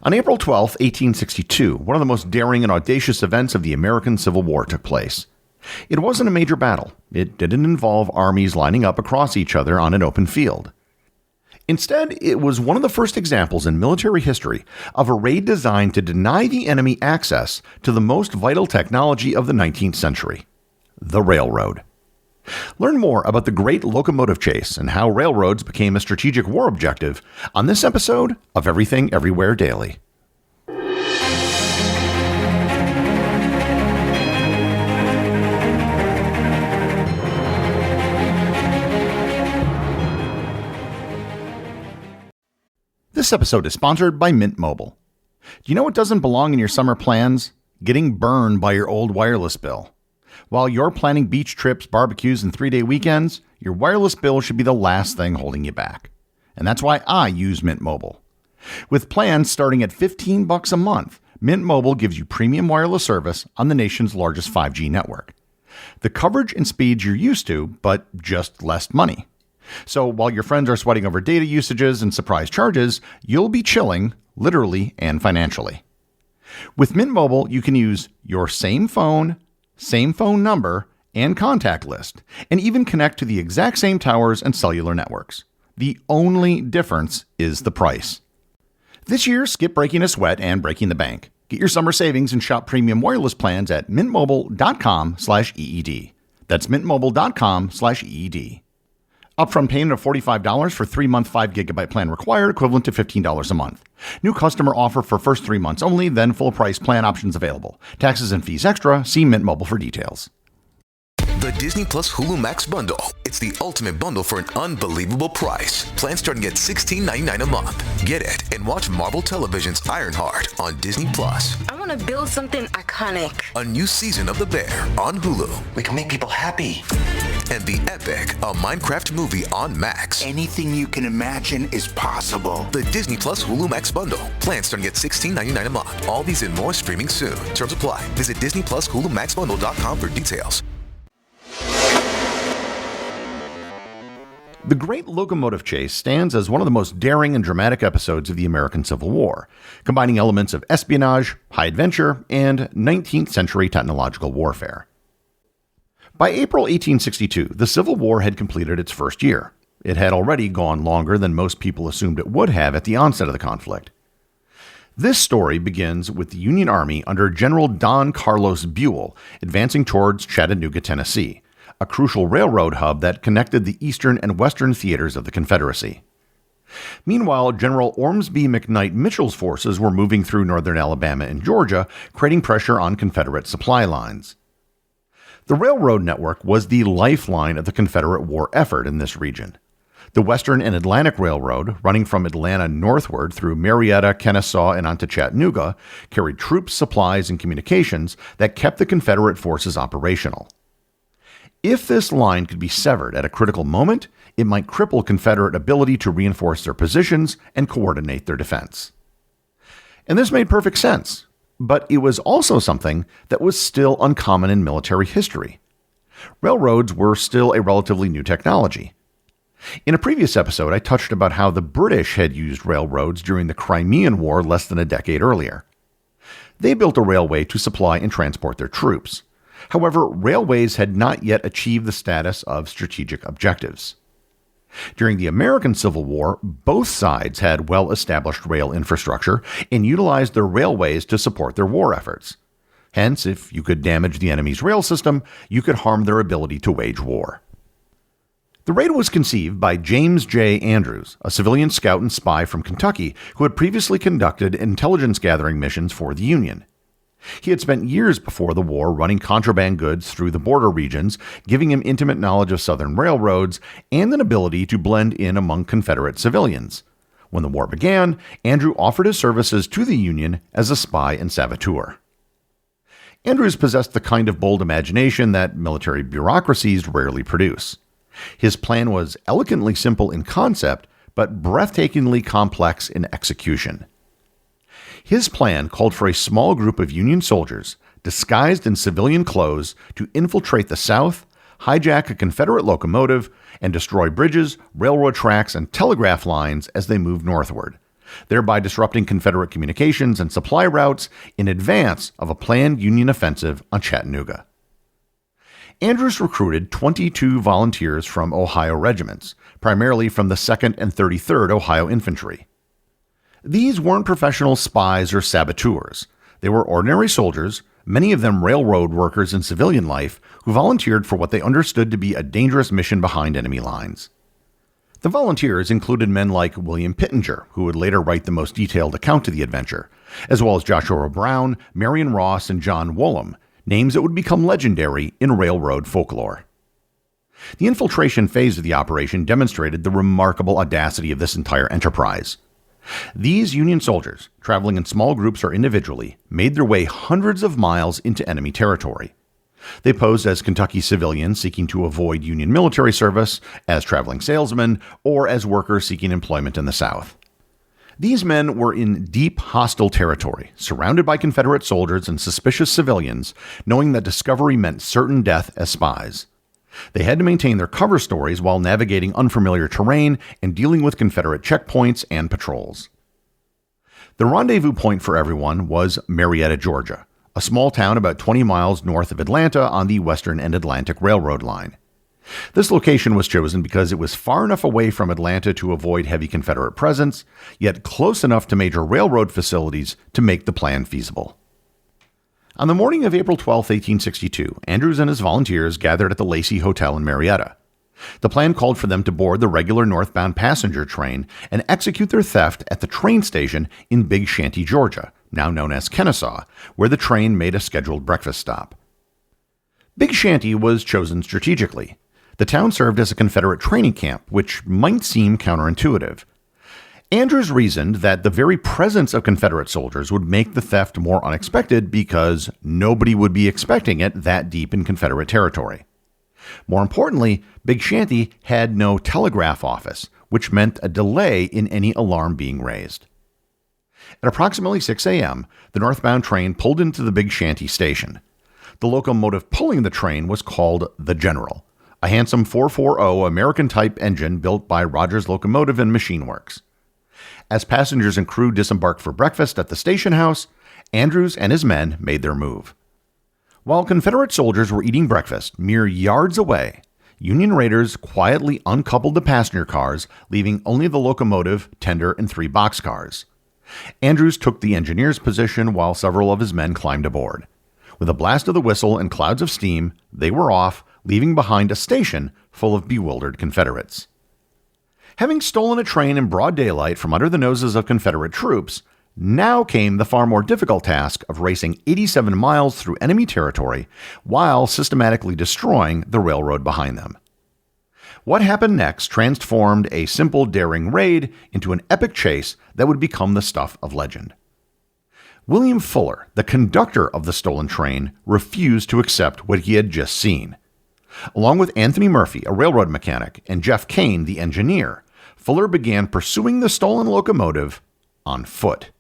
On April 12, 1862, one of the most daring and audacious events of the American Civil War took place. It wasn't a major battle. It didn't involve armies lining up across each other on an open field. Instead, it was one of the first examples in military history of a raid designed to deny the enemy access to the most vital technology of the 19th century, the railroad. Learn more about the Great Locomotive Chase and how railroads became a strategic war objective on this episode of Everything Everywhere Daily. This episode is sponsored by Mint Mobile. Do you know what doesn't belong in your summer plans? Getting burned by your old wireless bill. While you're planning beach trips, barbecues, and 3-day weekends, your wireless bill should be the last thing holding you back. And that's why I use Mint Mobile. With plans starting at $15 a month, Mint Mobile gives you premium wireless service on the nation's largest 5G network. The coverage and speeds you're used to, but just less money. So while your friends are sweating over data usages and surprise charges, you'll be chilling, literally and financially. With Mint Mobile, you can use your same phone number, and contact list, and even connect to the exact same towers and cellular networks. The only difference is the price. This year, skip breaking a sweat and breaking the bank. Get your summer savings and shop premium wireless plans at mintmobile.com/EED. That's mintmobile.com/EED. Upfront payment of $45 for 3-month 5GB plan required, equivalent to $15 a month. New customer offer for first 3 months only, then full price plan options available. Taxes and fees extra. See Mint Mobile for details. The Disney Plus Hulu Max Bundle. It's the ultimate bundle for an unbelievable price. Plans starting at $16.99 a month. Get it and watch Marvel Television's Ironheart on Disney Plus. I want to build something iconic. A new season of The Bear on Hulu. We can make people happy. And The Epic, a Minecraft movie on Max. Anything you can imagine is possible. The Disney Plus Hulu Max Bundle. Plans starting at $16.99 a month. All these and more streaming soon. Terms apply. Visit DisneyPlusHuluMaxBundle.com for details. The Great Locomotive Chase stands as one of the most daring and dramatic episodes of the American Civil War, combining elements of espionage, high adventure, and 19th century technological warfare. By April 1862, the Civil War had completed its first year. It had already gone longer than most people assumed it would have at the onset of the conflict. This story begins with the Union Army under General Don Carlos Buell advancing towards Chattanooga, Tennessee, a crucial railroad hub that connected the eastern and western theaters of the Confederacy. Meanwhile, General Ormsby McKnight Mitchell's forces were moving through northern Alabama and Georgia, creating pressure on Confederate supply lines. The railroad network was the lifeline of the Confederate war effort in this region. The Western and Atlantic Railroad, running from Atlanta northward through Marietta, Kennesaw, and onto Chattanooga, carried troops, supplies, and communications that kept the Confederate forces operational. If this line could be severed at a critical moment, it might cripple Confederate ability to reinforce their positions and coordinate their defense. And this made perfect sense, but it was also something that was still uncommon in military history. Railroads were still a relatively new technology. In a previous episode, I touched about how the British had used railroads during the Crimean War less than a decade earlier. They built a railway to supply and transport their troops. However, railways had not yet achieved the status of strategic objectives. During the American Civil War, both sides had well-established rail infrastructure and utilized their railways to support their war efforts. Hence, if you could damage the enemy's rail system, you could harm their ability to wage war. The raid was conceived by James J. Andrews, a civilian scout and spy from Kentucky who had previously conducted intelligence gathering missions for the Union. He had spent years before the war running contraband goods through the border regions, giving him intimate knowledge of Southern railroads and an ability to blend in among Confederate civilians. When the war began, Andrew offered his services to the Union as a spy and saboteur. Andrews possessed the kind of bold imagination that military bureaucracies rarely produce. His plan was elegantly simple in concept, but breathtakingly complex in execution. His plan called for a small group of Union soldiers, disguised in civilian clothes, to infiltrate the South, hijack a Confederate locomotive, and destroy bridges, railroad tracks, and telegraph lines as they moved northward, thereby disrupting Confederate communications and supply routes in advance of a planned Union offensive on Chattanooga. Andrews recruited 22 volunteers from Ohio regiments, primarily from the 2nd and 33rd Ohio Infantry. These weren't professional spies or saboteurs. They were ordinary soldiers, many of them railroad workers in civilian life, who volunteered for what they understood to be a dangerous mission behind enemy lines. The volunteers included men like William Pittenger, who would later write the most detailed account of the adventure, as well as Joshua Brown, Marion Ross, and John Woolham, names that would become legendary in railroad folklore. The infiltration phase of the operation demonstrated the remarkable audacity of this entire enterprise. These Union soldiers, traveling in small groups or individually, made their way hundreds of miles into enemy territory. They posed as Kentucky civilians seeking to avoid Union military service, as traveling salesmen, or as workers seeking employment in the South. These men were in deep hostile territory, surrounded by Confederate soldiers and suspicious civilians, knowing that discovery meant certain death as spies. They had to maintain their cover stories while navigating unfamiliar terrain and dealing with Confederate checkpoints and patrols. The rendezvous point for everyone was Marietta, Georgia, a small town about 20 miles north of Atlanta on the Western and Atlantic Railroad line. This location was chosen because it was far enough away from Atlanta to avoid heavy Confederate presence, yet close enough to major railroad facilities to make the plan feasible. On the morning of April 12, 1862, Andrews and his volunteers gathered at the Lacey Hotel in Marietta. The plan called for them to board the regular northbound passenger train and execute their theft at the train station in Big Shanty, Georgia, now known as Kennesaw, where the train made a scheduled breakfast stop. Big Shanty was chosen strategically. The town served as a Confederate training camp, which might seem counterintuitive. Andrews reasoned that the very presence of Confederate soldiers would make the theft more unexpected because nobody would be expecting it that deep in Confederate territory. More importantly, Big Shanty had no telegraph office, which meant a delay in any alarm being raised. At approximately 6 a.m., the northbound train pulled into the Big Shanty station. The locomotive pulling the train was called the General, a handsome 440 American-type engine built by Rogers Locomotive and Machine Works. As passengers and crew disembarked for breakfast at the station house, Andrews and his men made their move. While Confederate soldiers were eating breakfast mere yards away, Union raiders quietly uncoupled the passenger cars, leaving only the locomotive, tender, and 3 boxcars. Andrews took the engineer's position while several of his men climbed aboard. With a blast of the whistle and clouds of steam, they were off, leaving behind a station full of bewildered Confederates. Having stolen a train in broad daylight from under the noses of Confederate troops, now came the far more difficult task of racing 87 miles through enemy territory while systematically destroying the railroad behind them. What happened next transformed a simple, daring raid into an epic chase that would become the stuff of legend. William Fuller, the conductor of the stolen train, refused to accept what he had just seen. Along with Anthony Murphy, a railroad mechanic, and Jeff Kane, the engineer, Fuller began pursuing the stolen locomotive on foot.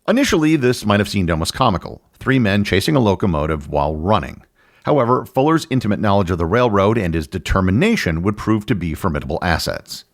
Initially, this might have seemed almost comical, 3 men chasing a locomotive while running. However, Fuller's intimate knowledge of the railroad and his determination would prove to be formidable assets.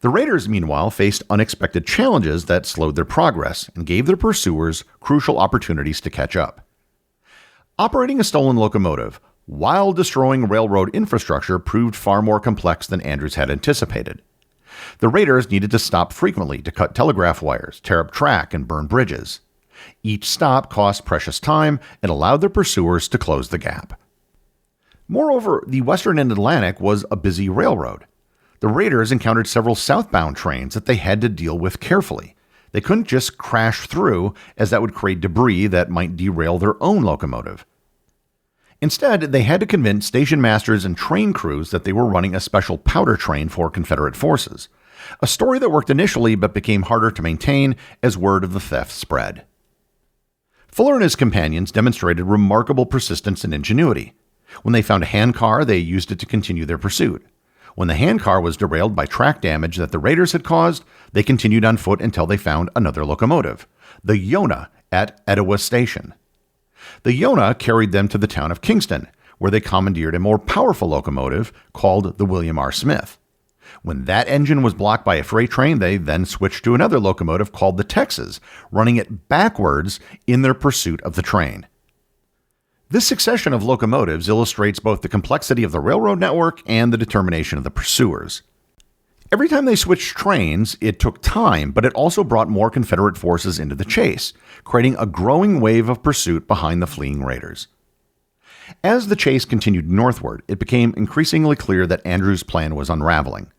The raiders, meanwhile, faced unexpected challenges that slowed their progress and gave their pursuers crucial opportunities to catch up. Operating a stolen locomotive while destroying railroad infrastructure proved far more complex than Andrews had anticipated. The raiders needed to stop frequently to cut telegraph wires, tear up track, and burn bridges. Each stop cost precious time and allowed their pursuers to close the gap. Moreover, the Western and Atlantic was a busy railroad. The raiders encountered several southbound trains that they had to deal with carefully. They couldn't just crash through, as that would create debris that might derail their own locomotive. Instead, they had to convince station masters and train crews that they were running a special powder train for Confederate forces, a story that worked initially but became harder to maintain as word of the theft spread. Fuller and his companions demonstrated remarkable persistence and ingenuity. When they found a handcar, they used it to continue their pursuit. When the handcar was derailed by track damage that the raiders had caused, they continued on foot until they found another locomotive, the Yonah, at Etowah Station. The Yonah carried them to the town of Kingston, where they commandeered a more powerful locomotive called the William R. Smith. When that engine was blocked by a freight train, they then switched to another locomotive called the Texas, running it backwards in their pursuit of the train. This succession of locomotives illustrates both the complexity of the railroad network and the determination of the pursuers. Every time they switched trains, it took time, but it also brought more Confederate forces into the chase, creating a growing wave of pursuit behind the fleeing raiders. As the chase continued northward, it became increasingly clear that Andrews' plan was unraveling.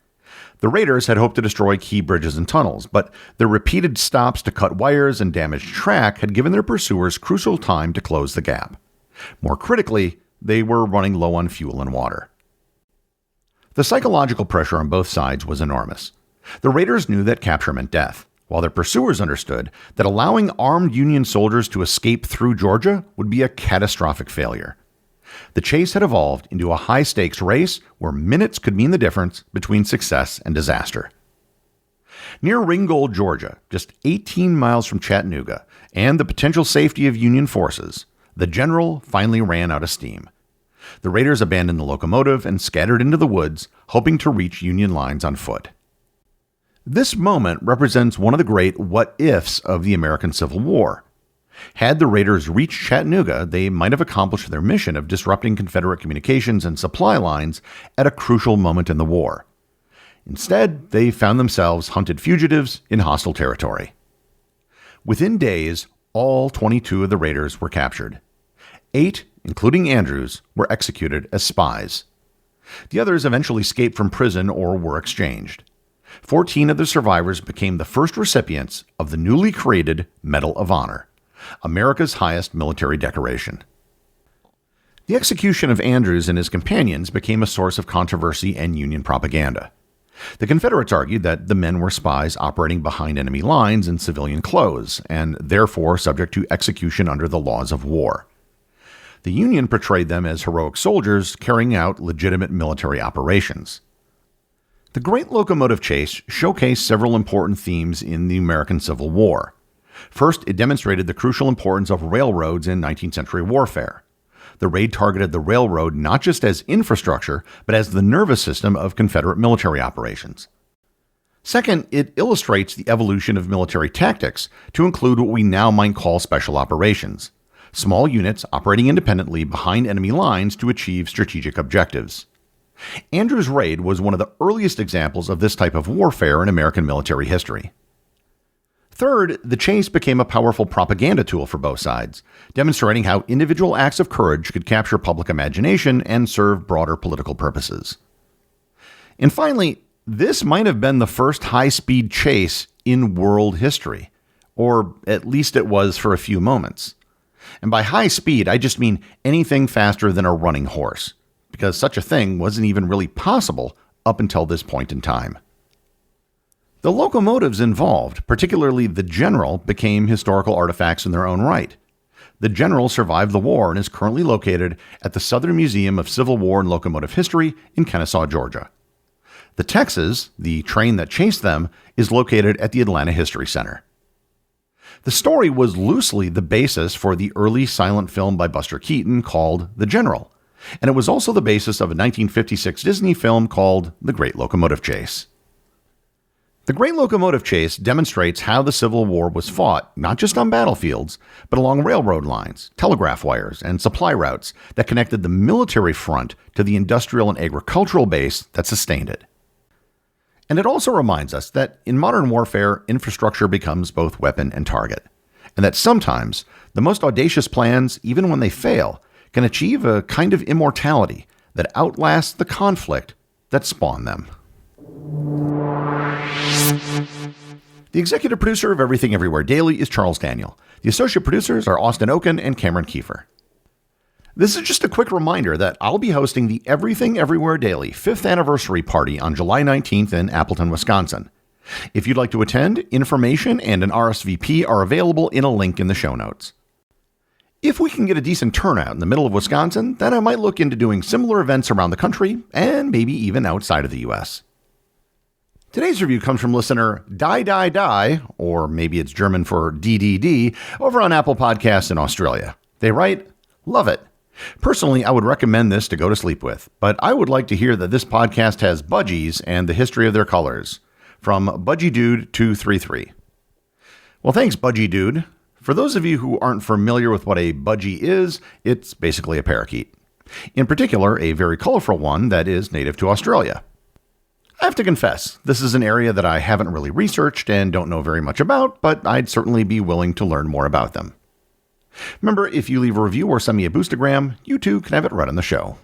The raiders had hoped to destroy key bridges and tunnels, but their repeated stops to cut wires and damage track had given their pursuers crucial time to close the gap. More critically, they were running low on fuel and water. The psychological pressure on both sides was enormous. The raiders knew that capture meant death, while their pursuers understood that allowing armed Union soldiers to escape through Georgia would be a catastrophic failure. The chase had evolved into a high-stakes race where minutes could mean the difference between success and disaster. Near Ringgold, Georgia, just 18 miles from Chattanooga, and the potential safety of Union forces, the general finally ran out of steam. The raiders abandoned the locomotive and scattered into the woods, hoping to reach Union lines on foot. This moment represents one of the great what-ifs of the American Civil War. Had the raiders reached Chattanooga, they might have accomplished their mission of disrupting Confederate communications and supply lines at a crucial moment in the war. Instead, they found themselves hunted fugitives in hostile territory. Within days, all 22 of the raiders were captured. 8, including Andrews, were executed as spies. The others eventually escaped from prison or were exchanged. 14 of the survivors became the first recipients of the newly created Medal of Honor, America's highest military decoration. The execution of Andrews and his companions became a source of controversy and Union propaganda. The Confederates argued that the men were spies operating behind enemy lines in civilian clothes, and therefore subject to execution under the laws of war. The Union portrayed them as heroic soldiers carrying out legitimate military operations. The Great Locomotive Chase showcased several important themes in the American Civil War. First, it demonstrated the crucial importance of railroads in 19th century warfare. The raid targeted the railroad not just as infrastructure, but as the nervous system of Confederate military operations. Second, it illustrates the evolution of military tactics to include what we now might call special operations, small units operating independently behind enemy lines to achieve strategic objectives. Andrews' raid was one of the earliest examples of this type of warfare in American military history. Third, the chase became a powerful propaganda tool for both sides, demonstrating how individual acts of courage could capture public imagination and serve broader political purposes. And finally, this might have been the first high-speed chase in world history, or at least it was for a few moments. And by high speed, I just mean anything faster than a running horse, because such a thing wasn't even really possible up until this point in time. The locomotives involved, particularly the General, became historical artifacts in their own right. The General survived the war and is currently located at the Southern Museum of Civil War and Locomotive History in Kennesaw, Georgia. The Texas, the train that chased them, is located at the Atlanta History Center. The story was loosely the basis for the early silent film by Buster Keaton called The General, and it was also the basis of a 1956 Disney film called The Great Locomotive Chase. The Great Locomotive Chase demonstrates how the Civil War was fought not just on battlefields, but along railroad lines, telegraph wires, and supply routes that connected the military front to the industrial and agricultural base that sustained it. And it also reminds us that in modern warfare, infrastructure becomes both weapon and target, and that sometimes the most audacious plans, even when they fail, can achieve a kind of immortality that outlasts the conflict that spawned them. The executive producer of Everything Everywhere Daily is Charles Daniel. The associate producers are Austin Oken and Cameron Kiefer. This is just a quick reminder that I'll be hosting the Everything Everywhere Daily 5th anniversary party on July 19th in Appleton, Wisconsin. If you'd like to attend, information and an RSVP are available in a link in the show notes. If we can get a decent turnout in the middle of Wisconsin, then I might look into doing similar events around the country and maybe even outside of the U.S. Today's review comes from listener Die, or maybe it's German for DDD, over on Apple Podcasts in Australia. They write, "Love it. Personally, I would recommend this to go to sleep with, but I would like to hear that this podcast has budgies and the history of their colors. From Budgie Dude 233. Well, thanks, Budgie Dude. For those of you who aren't familiar with what a budgie is, it's basically a parakeet. In particular, a very colorful one that is native to Australia. I have to confess, this is an area that I haven't really researched and don't know very much about, but I'd certainly be willing to learn more about them. Remember, if you leave a review or send me a boostagram, you too can have it read on the show.